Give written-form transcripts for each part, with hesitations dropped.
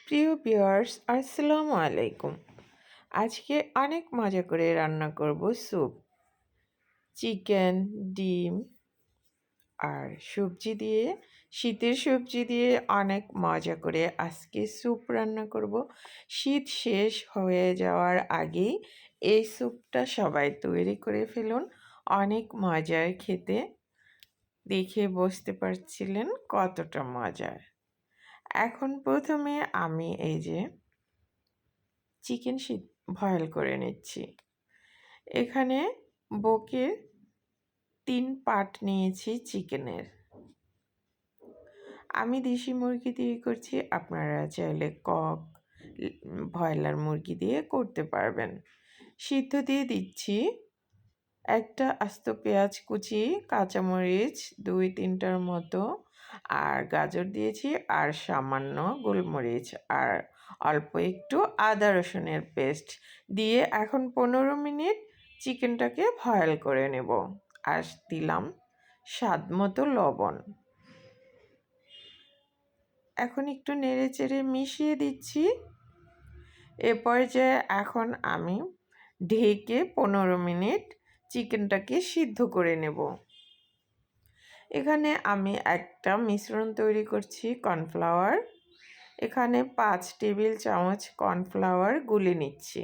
প্রিয় ভিউয়ার্স, আসসালামু আলাইকুম। আজকে অনেক মজা করে রান্না করব স্যুপ। চিকেন, ডিম আর সবজি দিয়ে, শীতের সবজি দিয়ে অনেক মজা করে আজকে স্যুপ রান্না করব। শীত শেষ হয়ে যাওয়ার আগেই এই স্যুপটা সবাই তৈরি করে ফেলুন। অনেক মজার খেতে, দেখে বুঝতে পারছিলেন কতটা মজার। এখন প্রথমে আমি এই যে চিকেন বয়েল করে নিচ্ছি। এখানে বকের 3 পার্ট নিয়েছি চিকেনের। আমি দেশি মুরগি দিয়ে করছি, আপনারা চাইলে কক, ব্রয়লার মুরগি দিয়ে করতে পারবেন। সিদ্ধ দিয়ে দিচ্ছি একটা আস্ত পেঁয়াজ কুচি, কাঁচামরিচ 2-3টার মতো, আর গাজর দিয়েছি, আর সামান্য গোলমরিচ, আর অল্প একটু আদা রসুনের পেস্ট দিয়ে এখন 15 মিনিট চিকেনটাকে বয়েল করে নেব। আর দিলাম স্বাদ মতো লবণ। এখন একটু নেড়ে চেড়ে মিশিয়ে দিচ্ছি। এ পর্যায়ে এখন আমি ঢেকে 15 মিনিট চিকেনটাকে সিদ্ধ করে নেব। এখানে আমি একটা মিশ্রণ তৈরি করছি কর্নফ্লাওয়ার। এখানে 5 টেবিল চামচ কর্নফ্লাওয়ার গুলে নিচ্ছি।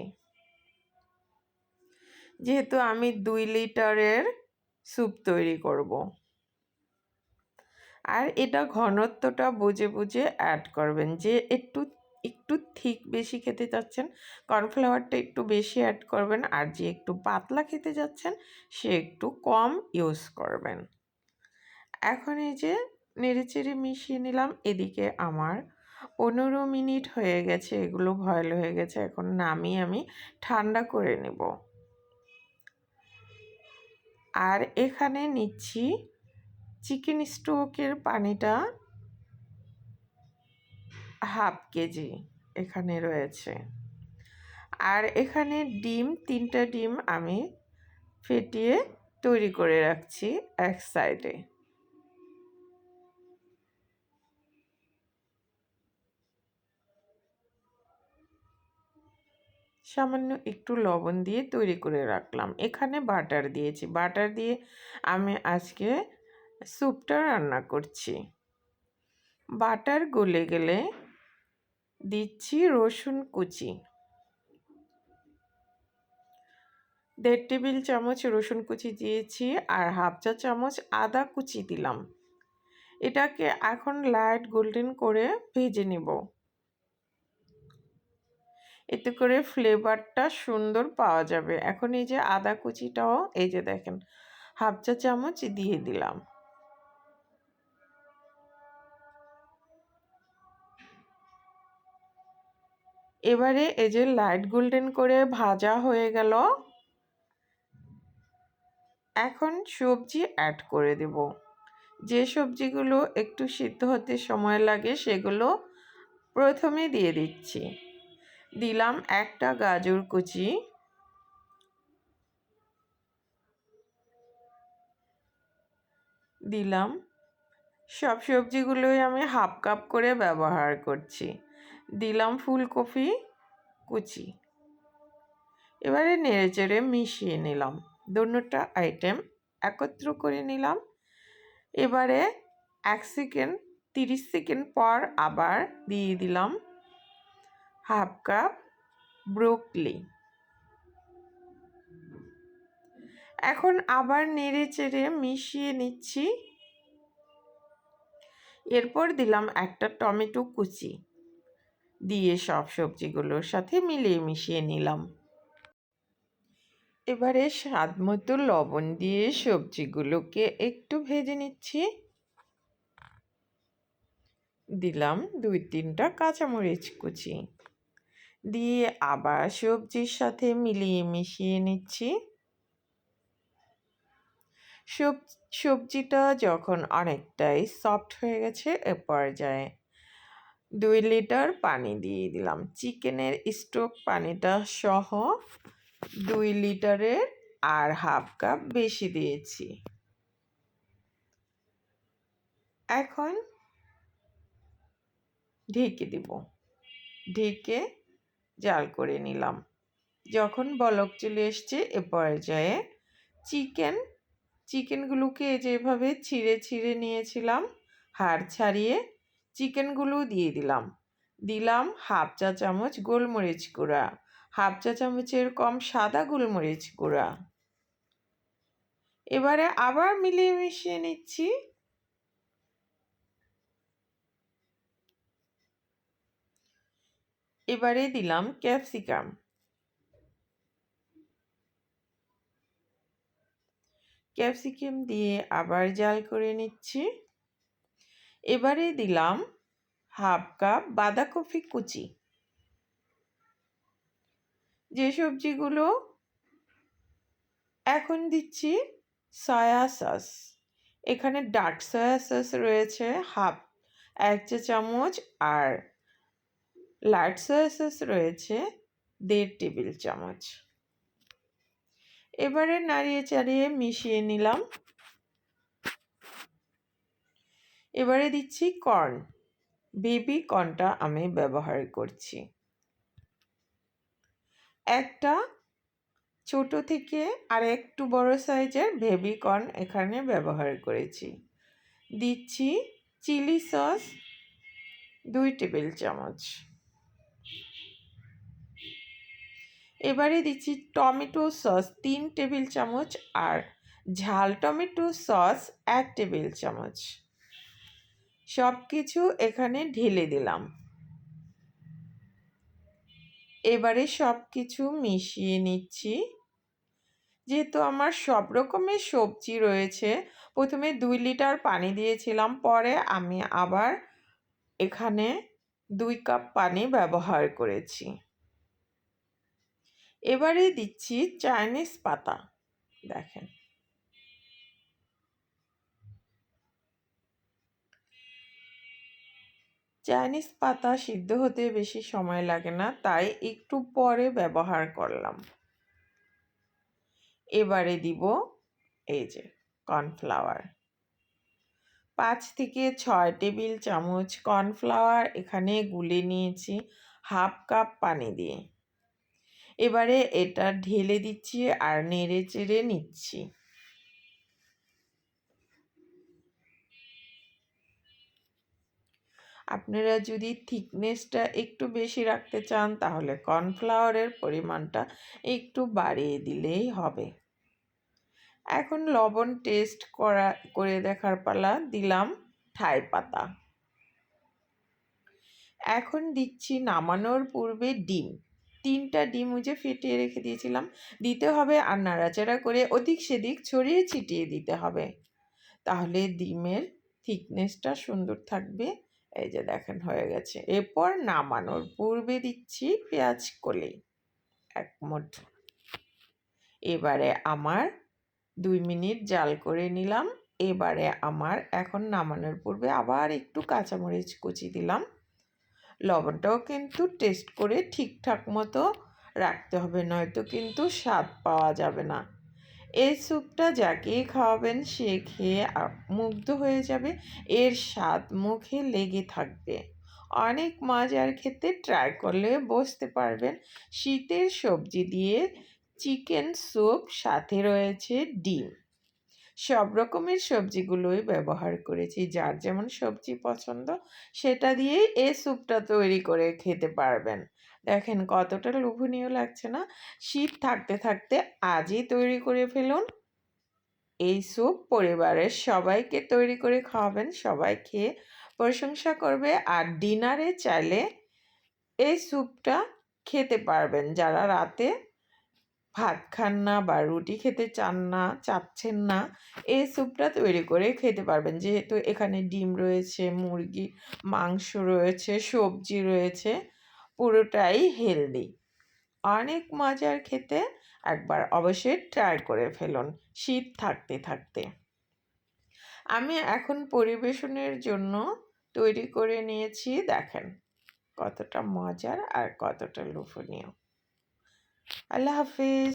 যেহেতু আমি 2 লিটারের স্যুপ তৈরি করব, আর এটা ঘনত্বটা বুঝে বুঝে অ্যাড করবেন। যে একটু একটু থিক বেশি খেতে চাচ্ছেন, কর্নফ্লাওয়ারটা একটু বেশি অ্যাড করবেন, আর যে একটু পাতলা খেতে যাচ্ছেন সে একটু কম ইউজ করবেন। এখন এই যে নেড়েচেড়ে মিশিয়ে নিলাম। এদিকে আমার 15 মিনিট হয়ে গেছে, এগুলো বয়েল হয়ে গেছে। এখন নামিয়ে আমি ঠান্ডা করে নেব। আর এখানে নিচ্ছি চিকেন স্টকের পানিটা, হাফ কেজি এখানে রয়েছে। আর এখানে ডিম, 3টা ডিম আমি ফেটিয়ে তৈরি করে রাখছি এক সাইডে। সামান্য একটু লবণ দিয়ে তৈরি করে রাখলাম। এখানে বাটার দিয়েছি। বাটার দিয়ে আমি আজকে স্যুপটা রান্না করছি। বাটার গলে গেলে দিচ্ছি রসুন কুচি, 1.5 টেবিল চামচ রসুন কুচি দিয়েছি, আর হাফ চা চামচ আদা কুচি দিলাম। এটাকে এখন লাইট গোল্ডেন করে ভেজে নিব। এতে করে ফ্লেভারটা সুন্দর পাওয়া যাবে। এখন এই যে আদা কুচিটাও এই যে দেখেন হাফ চা চামচ দিয়ে দিলাম। এবারে এই যে লাইট গোল্ডেন করে ভাজা হয়ে গেল, এখন সবজি অ্যাড করে দেব। যে সবজিগুলো একটু সিদ্ধ হতে সময় লাগে সেগুলো প্রথমে দিয়ে দিচ্ছি। দিলাম একটা গাজর কুচি, দিলাম সব সবজিগুলোই আমি হাফ কাপ করে ব্যবহার করছি। দিলাম ফুলকপি কুচি। এবারে নেড়েচেড়ে মিশিয়ে নিলাম, দুটোটা আইটেম একত্র করে নিলাম। এবারে 30 সেকেন্ড পর আবার দিয়ে দিলাম হাফ কাপ ব্রোকলি। এখন আবার নেড়েচেড়ে মিশিয়ে নিচ্ছি। এরপর দিলাম একটা টমেটো কুচি দিয়ে সব সবজিগুলোর সাথে মিলিয়ে মিশিয়ে নিলাম। এবারে স্বাদ মতো লবণ দিয়ে সবজিগুলোকে একটু ভেজে নিচ্ছি। দিলাম 2-3টা কাঁচামরিচ কুচি দিয়ে আবার সবজির সাথে মিলিয়ে মিশিয়ে নিচ্ছি। সবজিটা যখন অনেকটাই সফট হয়ে গেছে এ পর্যায়ে 2 লিটার পানি দিয়ে দিলাম। চিকেনের স্টক পানিটা সহ 2 লিটারের আর হাফ কাপ বেশি দিয়েছি। এখন ঢেকে দিব। ঢেকে জাল করে নিলাম। যখন বলক চলে এসছে এ পর্যায়ে চিকেনগুলোকে যেভাবে ছিঁড়ে নিয়েছিলাম হাড় ছাড়িয়ে চিকেনগুলো দিয়ে দিলাম 1/2 চা চামচ গোলমরিচ গুঁড়া, 1/2 চা চামচের কম সাদা গোলমরিচ গুঁড়া। এবারে আবার মিলিয়ে মিশিয়ে নিচ্ছি। এবারে দিলাম ক্যাপসিকাম, ক্যাপসিকাম দিয়ে আবার জাল করে নিচ্ছি। এবারে দিলাম 1/2 কাপ বাঁধাকপি কুচি। যে সবজিগুলো এখন দিচ্ছি সয়া সস। এখানে ডার্ক সয়া সস রয়েছে 1 চা চামচ আর লাইট সয়া সস রয়েছে 1.5 টেবিল চামচ। এবারে নাড়িয়ে চাড়িয়ে মিশিয়ে নিলাম। এবারে দিচ্ছি কর্ন, বেবি কর্নটা আমি ব্যবহার করছি। একটা ছোট থেকে আর একটু বড় সাইজের বেবি কর্ন এখানে ব্যবহার করেছি। দিচ্ছি চিলি সস 2 টেবিল চামচ। এবারে দিচ্ছি টমেটো সস 3 টেবিল চামচ আর ঝাল টমেটো সস 1 টেবিল চামচ। সব কিছু এখানে ঢেলে দিলাম। এবারে সব কিছু মিশিয়ে নিচ্ছি। যেহেতু আমার সব রকমের সবজি রয়েছে, প্রথমে 2 লিটার পানি দিয়েছিলাম, পরে আমি আবার এখানে 2 কাপ পানি ব্যবহার করেছি। এবারে দিচ্ছি চাইনিজ পাতা। দেখেন, চাইনিজ পাতা সিদ্ধ হতে বেশি সময় লাগে না, তাই একটু পরে ব্যবহার করলাম। এবারে দিব এই যে কর্নফ্লাওয়ার, 5 থেকে 6 টেবিল চামচ কর্নফ্লাওয়ার এখানে গুলে নিয়েছি 1/2 কাপ পানি দিয়ে। এবারে এটা ঢেলে দিচ্ছি আর নেড়ে চেড়ে নিচ্ছি। আপনারা যদি থিকনেসটা একটু বেশি রাখতে চান তাহলে কর্নফ্লাওয়ারের পরিমাণটা একটু বাড়িয়ে দিলেই হবে। এখন লবণ টেস্ট করে দেখার পালা। দিলাম থাই পাতা। এখন দিচ্ছি নামানোর পূর্বে ডিম। 3টা ডিম ফেটিয়ে রেখে দিয়েছিলাম, দিতে হবে আর নাড়াচাড়া করে ওদিক সেদিক ছড়িয়ে ছিটিয়ে দিতে হবে, তাহলে ডিমের থিকনেসটা সুন্দর থাকবে। এই যে দেখেন হয়ে গেছে। এরপর নামানোর পূর্বে দিচ্ছি পেঁয়াজ কলি 1 মুঠো। এবারে আমার 2 মিনিট জাল করে নিলাম। এবারে আমার এখন নামানোর পূর্বে আবার একটু কাঁচামরিচ কুচি দিলাম। লবণটাও কিন্তু টেস্ট করে ঠিকঠাক মতো রাখতে হবে, নয়তো কিন্তু স্বাদ পাওয়া যাবে না। এই স্যুপটা যাকেই খাওয়াবেন সে খেয়ে মুগ্ধ হয়ে যাবে, এর স্বাদ মুখে লেগে থাকবে। অনেক মজার খেতে, ট্রাই করলে বুঝতে পারবেন। শীতের সবজি দিয়ে চিকেন স্যুপ, সাথে রয়েছে ডিম। সব রকমের সবজিগুলোই ব্যবহার করেছি, যার যেমন সবজি পছন্দ সেটা দিয়েই এই স্যুপটা তৈরি করে খেতে পারবেন। দেখেন কতটা লোভনীয় লাগছে না? শীত থাকতে থাকতে আজই তৈরি করে ফেলুন এই স্যুপ। পরিবারের সবাইকে তৈরি করে খাওয়াবেন, সবাই খেয়ে প্রশংসা করবে। আর ডিনারে চাইলে এই স্যুপটা খেতে পারবেন। যারা রাতে ভাত খান না বা রুটি খেতে চাচ্ছেন না, এই স্যুপটা তৈরি করে খেতে পারবেন। যেহেতু এখানে ডিম রয়েছে, মুরগি মাংস রয়েছে, সবজি রয়েছে, পুরোটাই হেলদি, অনেক মজার খেতে। একবার অবশ্যই ট্রাই করে ফেলুন শীত থাকতে থাকতে। আমি এখন পরিবেশনের জন্য তৈরি করে নিয়েছি। দেখেন কতটা মজার আর কতটা লোভনীয়। আল্লাহ হাফিজ।